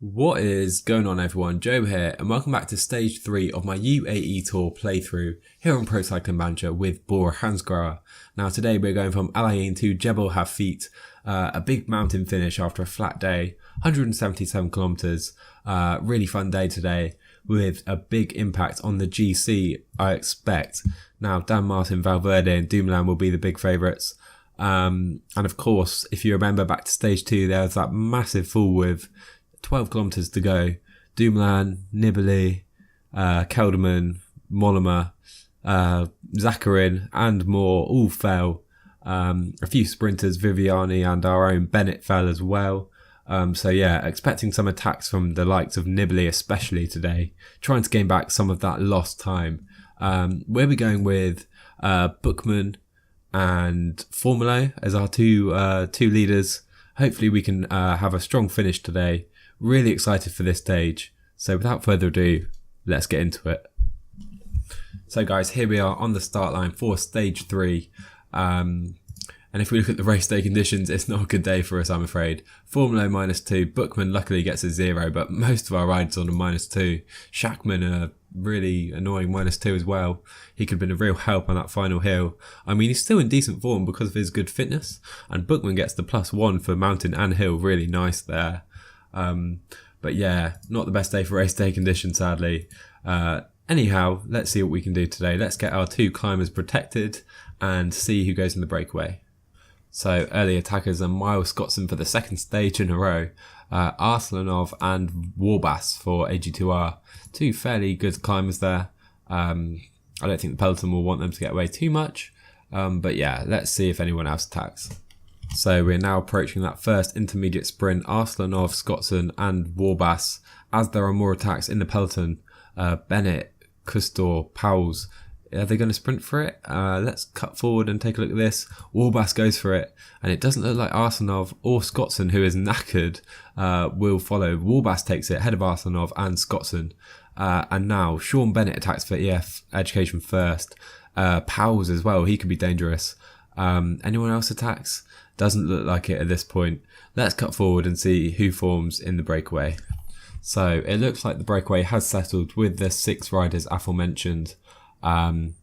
What is going on, everyone? Joe here, and welcome back to stage 3 of my UAE Tour playthrough here on Pro Cycling Manager with BORA Hansgrohe. Now today we're going from Al Ain to Jebel Hafeet, a big mountain finish after a flat day, 177 kilometers. Really fun day today with a big impact on the GC, I expect. Now Dan Martin, Valverde and Dumoulin will be the big favourites. And of course, if you remember back to stage 2, there was that massive fall with 12 kilometers to go. Dumoulin, Nibali, Kelderman, Mollema, Zakarin and more all fell. A few sprinters, Viviani and our own Bennett fell as well. So yeah, expecting some attacks from the likes of Nibali especially today, trying to gain back some of that lost time. We'll be going with Buchmann and Formolo as our two leaders. Hopefully we can have a strong finish today. Really excited for this stage. So without further ado, let's get into it. So guys, here we are on the start line for stage 3. And if we look at the race day conditions, it's not a good day for us, I'm afraid. Formolo -2, Buchmann luckily gets a 0, but most of our riders on a -2. Schachmann a really annoying -2 as well. He could have been a real help on that final hill. I mean, he's still in decent form because of his good fitness, and Buchmann gets the +1 for mountain and hill, really nice there. But yeah, not the best day for race day conditions, sadly. Anyhow, let's see what we can do today. Let's get our 2 climbers protected and see who goes in the breakaway. So early attackers are Miles Scottson for the 2nd stage in a row, Arslanov and Warbass for AG2R. 2 fairly good climbers there. I don't think the peloton will want them to get away too much, but yeah, let's see if anyone else attacks. So we're now approaching that first intermediate sprint, Arslanov, Scottson and Warbass, as there are more attacks in the peloton. Bennett, Custor, Powles, are they going to sprint for it? Let's cut forward and take a look at this. Warbass goes for it, and it doesn't look like Arslanov or Scottson, who is knackered, will follow. Warbass takes it ahead of Arslanov and Scottson. And now Sean Bennett attacks for EF Education first. Powles as well, he could be dangerous. Anyone else attacks? Doesn't look like it at this point. Let's cut forward and see who forms in the breakaway. So it looks like the breakaway has settled with the 6 riders aforementioned. Larry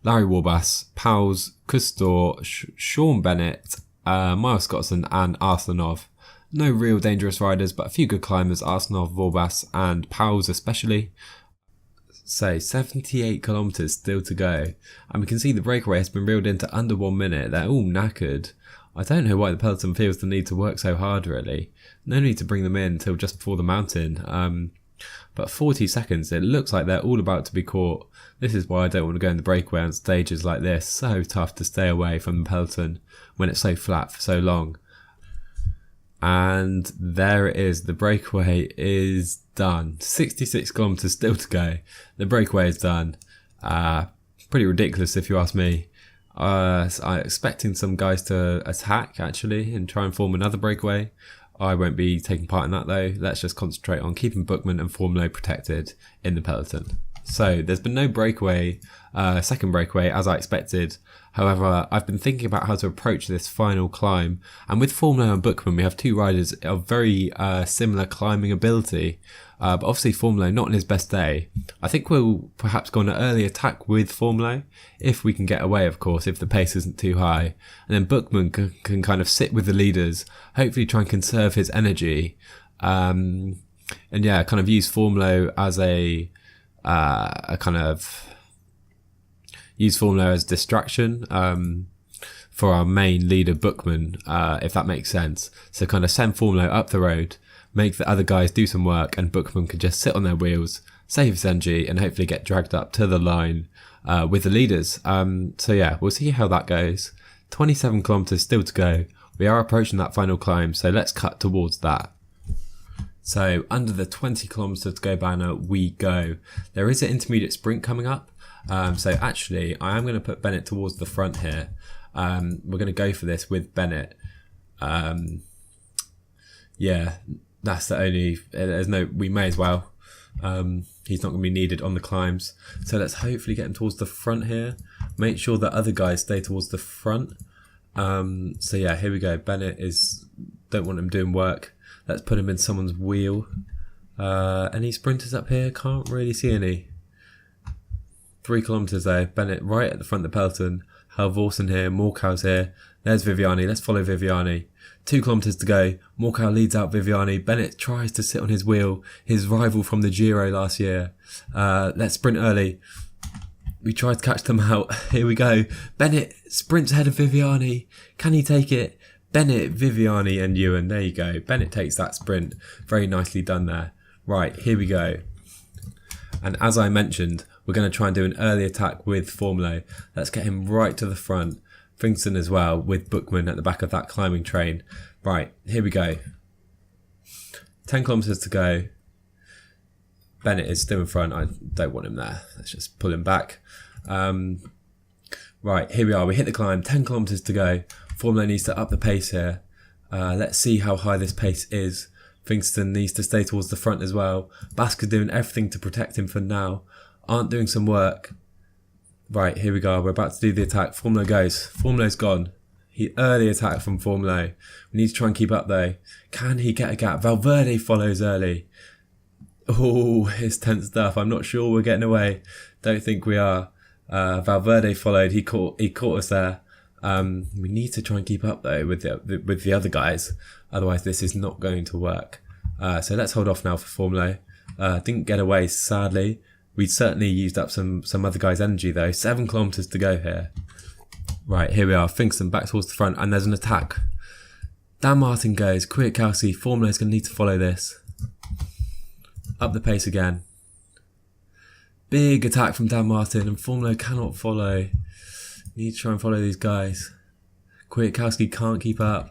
Warbass, Powles, Custor, Sean Bennett, Miles Scottson and Arslanov. No real dangerous riders, but a few good climbers, Arslanov, Warbass and Powles especially. So 78 kilometers still to go, and we can see the breakaway has been reeled into under 1 minute. They're all knackered. I don't know why the peloton feels the need to work so hard, really. No need to bring them in until just before the mountain. But 40 seconds, it looks like they're all about to be caught. This is why I don't want to go in the breakaway on stages like this. So tough to stay away from the peloton when it's so flat for so long. And there it is, the breakaway is done. 66 kilometers still to go. The breakaway is done. Pretty ridiculous if you ask me. I'm expecting some guys to attack actually and try and form another breakaway. I won't be taking part in that though. Let's just concentrate on keeping Buchmann and Formolo protected in the peloton. So there's been no breakaway, second breakaway as I expected. However, I've been thinking about how to approach this final climb, and with Formolo and Buchmann we have 2 riders of very similar climbing ability, but obviously Formolo not on his best day. I think we'll perhaps go on an early attack with Formolo, if we can get away of course, if the pace isn't too high, and then Buchmann can kind of sit with the leaders, hopefully try and conserve his energy, and yeah, kind of use Formolo as use Formolo as distraction for our main leader Buchmann, if that makes sense. So kind of send Formolo up the road, make the other guys do some work, and Buchmann can just sit on their wheels, save his energy, and hopefully get dragged up to the line with the leaders. So yeah, we'll see how that goes. 27 kilometers still to go. We are approaching that final climb, so let's cut towards that. So under the 20 kilometers to go banner we go. There is an intermediate sprint coming up. So actually I am going to put Bennett towards the front here. We're going to go for this with Bennett. Yeah, that's the only, we may as well. He's not going to be needed on the climbs. So let's hopefully get him towards the front here. Make sure that other guys stay towards the front. So yeah, here we go. Bennett don't want him doing work. Let's put him in someone's wheel. Any sprinters up here? Can't really see any. 3 kilometers though. Bennett right at the front of the peloton. Halvorsen here. Morkow's here. There's Viviani. Let's follow Viviani. 2 kilometers to go. Morkow leads out Viviani. Bennett tries to sit on his wheel. His rival from the Giro last year. Let's sprint early. We tried to catch them out. Here we go. Bennett sprints ahead of Viviani. Can he take it? Bennett, Viviani and Ewan. There you go. Bennett takes that sprint. Very nicely done there. Right, here we go. And as I mentioned, we're going to try and do an early attack with Formolo. Let's get him right to the front. Fingston as well with Buchmann at the back of that climbing train. Right, here we go. 10 kilometers to go. Bennett is still in front. I don't want him there. Let's just pull him back. Right, here we are. We hit the climb. 10 kilometers to go. Formolo needs to up the pace here. Let's see how high this pace is. Fingston needs to stay towards the front as well. Baska's doing everything to protect him for now. Aren't doing some work. Right, here we go. We're about to do the attack. Formolo goes. Formolo's gone. Early attack from Formolo. We need to try and keep up though. Can he get a gap? Valverde follows early. Oh, it's tense stuff. I'm not sure we're getting away. Don't think we are. Valverde followed. He caught us there. We need to try and keep up though with the other guys. Otherwise, this is not going to work. So let's hold off now for Formolo. Didn't get away, sadly. We certainly used up some other guys' energy though. 7 kilometers to go here. Right, here we are. Fingston back towards the front, and there's an attack. Dan Martin goes. Kwiatkowski. Formolo's going to need to follow this. Up the pace again. Big attack from Dan Martin, and Formolo cannot follow. Need to try and follow these guys. Kwiatkowski can't keep up.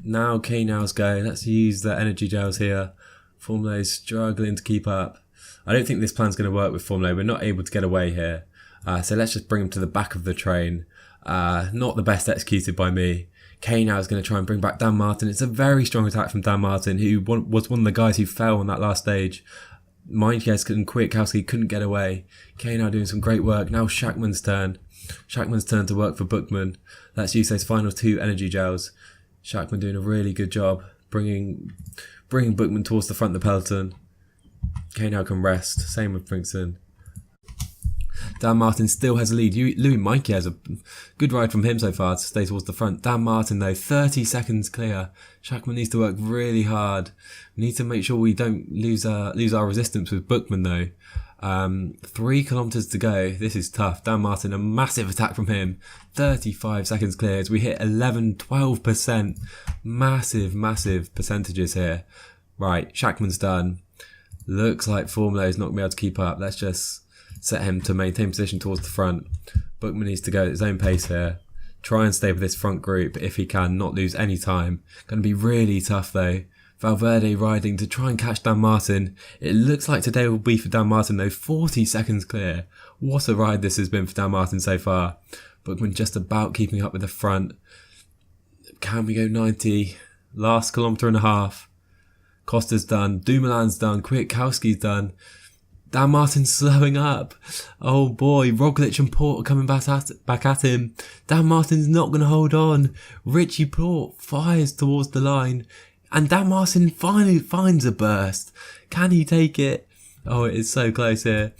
Now K-Now's go. Let's use the energy gels here. Formolo's struggling to keep up. I don't think this plan's going to work with Formolo. We're not able to get away here. So let's just bring him to the back of the train. Not the best executed by me. K-Now is going to try and bring back Dan Martin. It's a very strong attack from Dan Martin, who was one of the guys who fell on that last stage. Mindcast and Kwiatkowski couldn't get away. K-Now doing some great work. Now Schachmann's turn. Schachmann's turn to work for Buchmann. Let's use those final 2 energy gels. Schachmann doing a really good job bringing Buchmann towards the front of the peloton. K-Now can rest. Same with Brinkson. Dan Martin still has a lead. Louis Mikey has a good ride from him so far to stay towards the front. Dan Martin though, 30 seconds clear. Schachmann needs to work really hard. We need to make sure we don't lose our resistance with Buchmann though. 3 kilometers to go. This is tough. Dan Martin, a massive attack from him. 35 seconds clear as we hit 12%. Massive percentages here. Right, Schachmann's done. Looks like Formolo is not going to be able to keep up. Let's just set him to maintain position towards the front. Buchmann needs to go at his own pace here. Try and stay with this front group if he can, not lose any time. Going to be really tough though. Valverde riding to try and catch Dan Martin. It looks like today will be for Dan Martin though. 40 seconds clear. What a ride this has been for Dan Martin so far. Buchmann just about keeping up with the front. Can we go 90? Last kilometre and a half. Costa's done. Dumoulin's done. Kwiatkowski's done. Dan Martin's slowing up. Oh boy, Roglic and Port are coming back at him. Dan Martin's not going to hold on. Richie Port fires towards the line. And Dan Martin finally finds a burst. Can he take it? Oh, it is so close here.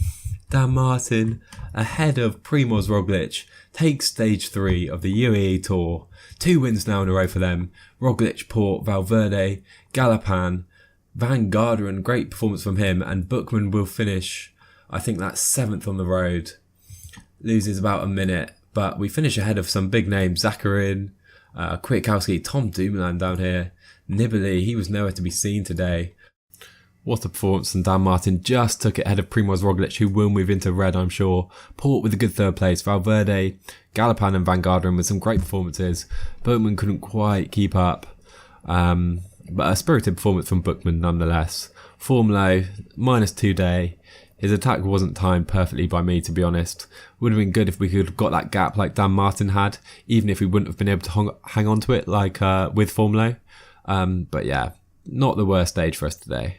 Dan Martin, ahead of Primož Roglic, takes stage 3 of the UAE Tour. 2 wins now in a row for them. Roglic, Port, Valverde, Galopan, Van Garderen, great performance from him, and Buchmann will finish, I think that's 7th on the road. Loses about a minute, but we finish ahead of some big names. Zakharin, Kwiatkowski, Tom Dumoulin down here. Nibali, he was nowhere to be seen today. What a performance, and Dan Martin just took it ahead of Primož Roglic, who will move into red, I'm sure. Port with a good 3rd place. Valverde, Galopan and Van Garderen with some great performances. Buchmann couldn't quite keep up. But a spirited performance from Buchmann nonetheless. Formolo, -2 day. His attack wasn't timed perfectly by me, to be honest. Would have been good if we could have got that gap like Dan Martin had, even if we wouldn't have been able to hang on to it like with Formolo. But yeah, not the worst stage for us today.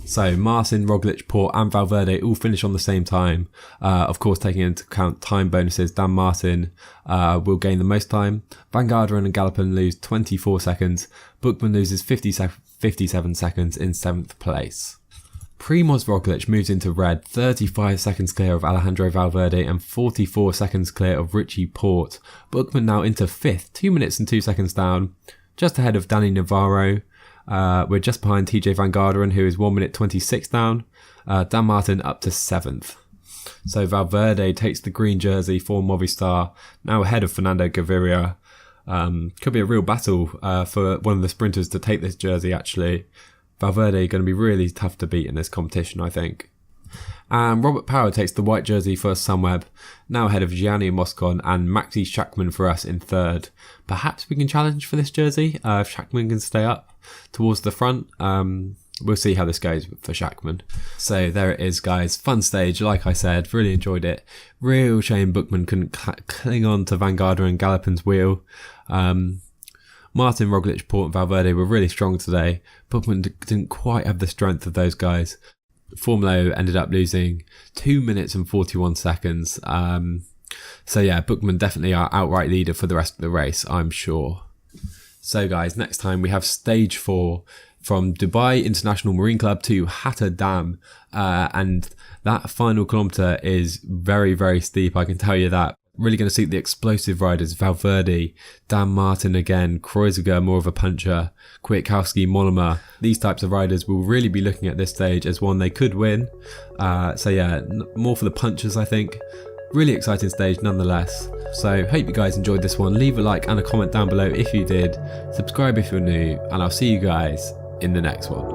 So Martin, Roglic, Port and Valverde all finish on the same time. Of course, taking into account time bonuses, Dan Martin will gain the most time. Van Garderen and Galopan lose 24 seconds. Buchmann loses 50 57 seconds in 7th place. Primoz Roglic moves into red, 35 seconds clear of Alejandro Valverde and 44 seconds clear of Richie Porte. Buchmann now into 5th, 2 minutes and 2 seconds down, just ahead of Danny Navarro. We're just behind TJ Van Garderen, who is 1 minute 26 down. Dan Martin up to 7th. So Valverde takes the green jersey for Movistar, now ahead of Fernando Gaviria. Could be a real battle for one of the sprinters to take this jersey actually. Valverde going to be really tough to beat in this competition, I think. And Robert Power takes the white jersey for Sunweb, now ahead of Gianni Moscon and Maxi Schachmann for us in 3rd. Perhaps we can challenge for this jersey if Schachmann can stay up towards the front. We'll see how this goes for Schachmann. So there it is, guys. Fun stage, like I said. Really enjoyed it. Real shame Buchmann couldn't cling on to Van Garderen and Galopin's wheel. Martin, Roglic, Porte and Valverde were really strong today. Buchmann didn't quite have the strength of those guys. Formolo ended up losing 2 minutes and 41 seconds. So yeah, Buchmann definitely our outright leader for the rest of the race, I'm sure. So guys, next time we have stage 4 from Dubai International Marine Club to Hatta Dam. And that final kilometre is very, very steep, I can tell you that. Really going to suit the explosive riders, Valverde, Dan Martin again, Kreuziger more of a puncher, Kwiatkowski, Mollema. These types of riders will really be looking at this stage as one they could win. So yeah, more for the punchers I think. Really exciting stage nonetheless. So hope you guys enjoyed this one. Leave a like and a comment down below if you did. Subscribe if you're new, and I'll see you guys in the next one.